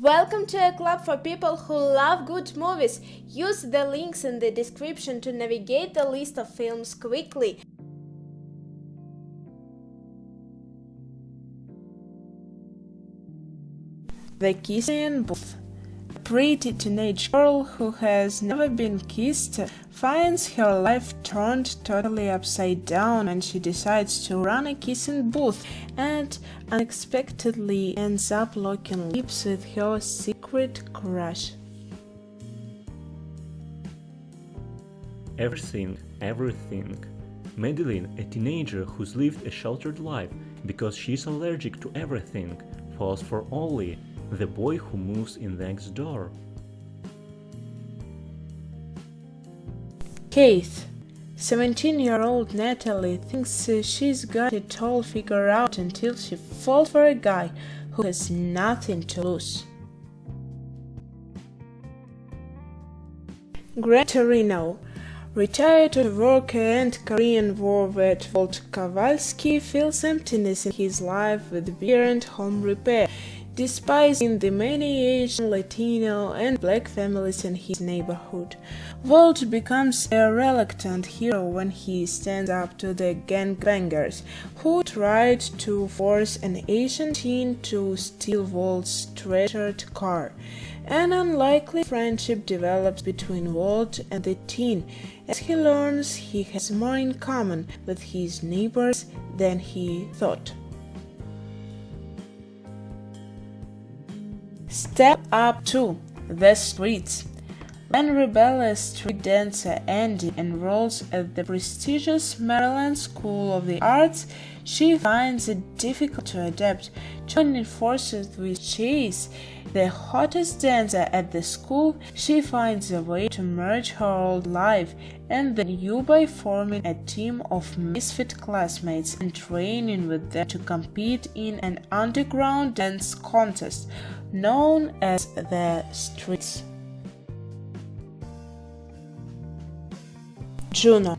Welcome to a club for people who love good movies. Use the links in the description to navigate the list of films quickly. The Kissing Booth. A pretty teenage girl who has never been kissed finds her life turned totally upside down and she decides to run a kissing booth and unexpectedly ends up locking lips with her secret crush. Everything. Madeline, a teenager who's lived a sheltered life because she's allergic to everything, falls for Ollie, the boy who moves in next door. Keith. 17-year-old Natalie thinks she's got it all figured out until she falls for a guy who has nothing to lose. Gran Torino. Retired worker and Korean War vet Walt Kowalski feels emptiness in his life with beer and home repair, despising the many Asian, Latino, and Black families in his neighborhood. Walt becomes a reluctant hero when he stands up to the gangbangers who tried to force an Asian teen to steal Walt's treasured car. An unlikely friendship develops between Walt and the teen as he learns he has more in common with his neighbors than he thought. Step Up to the Streets. When rebellious street dancer Andy enrolls at the prestigious Maryland School of the Arts, she finds it difficult to adapt. Joining forces with Chase, the hottest dancer at the school, she finds a way to merge her old life and the new by forming a team of misfit classmates and training with them to compete in an underground dance contest known as the Streets. Juno.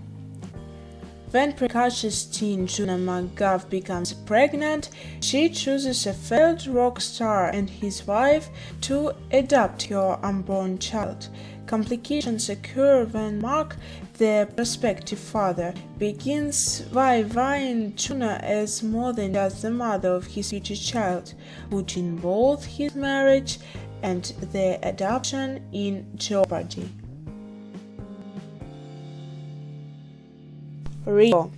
When precocious teen Juno McGuff becomes pregnant, she chooses a failed rock star and his wife to adopt her unborn child. Complications occur when Mark, the prospective father, begins vivifying Juno as more than just the mother of his future child, putting both his marriage and the adoption in jeopardy. Rio.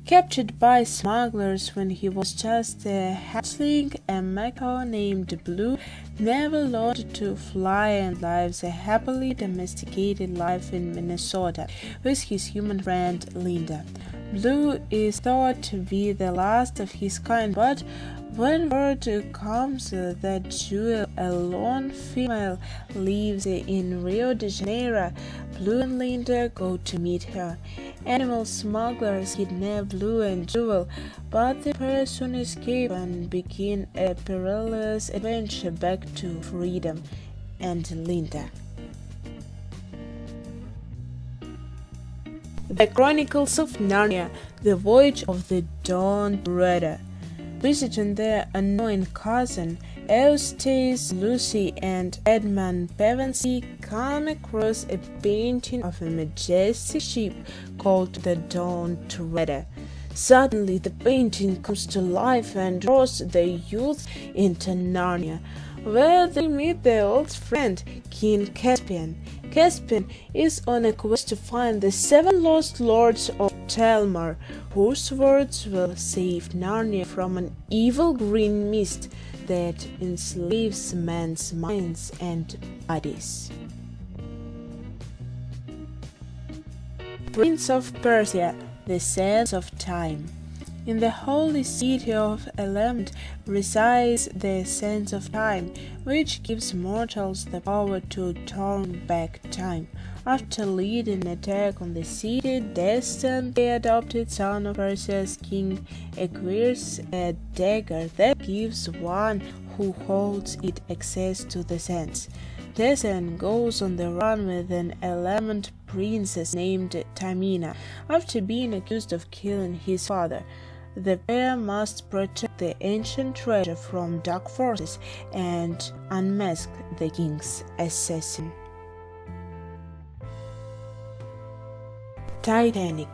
Captured by smugglers when he was just a hatchling, a macaw named Blue never learned to fly and lives a happily domesticated life in Minnesota with his human friend Linda. Blue is thought to be the last of his kind, but when word comes that Jewel, a lone female, lives in Rio de Janeiro, Blue and Linda go to meet her. Animal smugglers kidnap Blue and Jewel, but the pair soon escape and begin a perilous adventure back to freedom and Linda. The Chronicles of Narnia, the Voyage of the Dawned Raider. Visiting their unknown cousin, Eustace, Lucy, and Edmund Pevensey come across a painting of a majestic ship called the Dawned Raider. Suddenly, the painting comes to life and draws the youth into Narnia, where they meet their old friend, King Caspian. Caspian is on a quest to find the 7 lost lords of Telmar, whose words will save Narnia from an evil green mist that enslaves men's minds and bodies. Prince of Persia, the Sands of Time. In the holy city of Element resides the Sands of Time, which gives mortals the power to turn back time. After leading an attack on the city, Destin, the adopted son of Persia's king, acquires a dagger that gives one who holds it access to the sands. Destin goes on the run with an Element princess named Tamina after being accused of killing his father. the pair must protect the ancient treasure from dark forces and unmask the king's assassin. Titanic.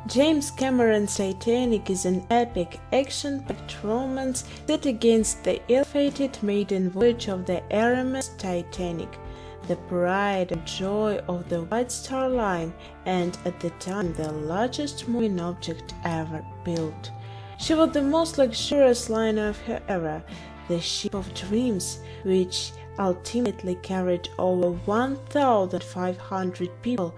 James Cameron's Titanic is an epic, action-packed romance set against the ill-fated maiden voyage of the RMS Titanic, the pride and joy of the White Star Line, and at the time the largest moving object ever built. She was the most luxurious liner of her era, the ship of dreams, which ultimately carried over 1,500 people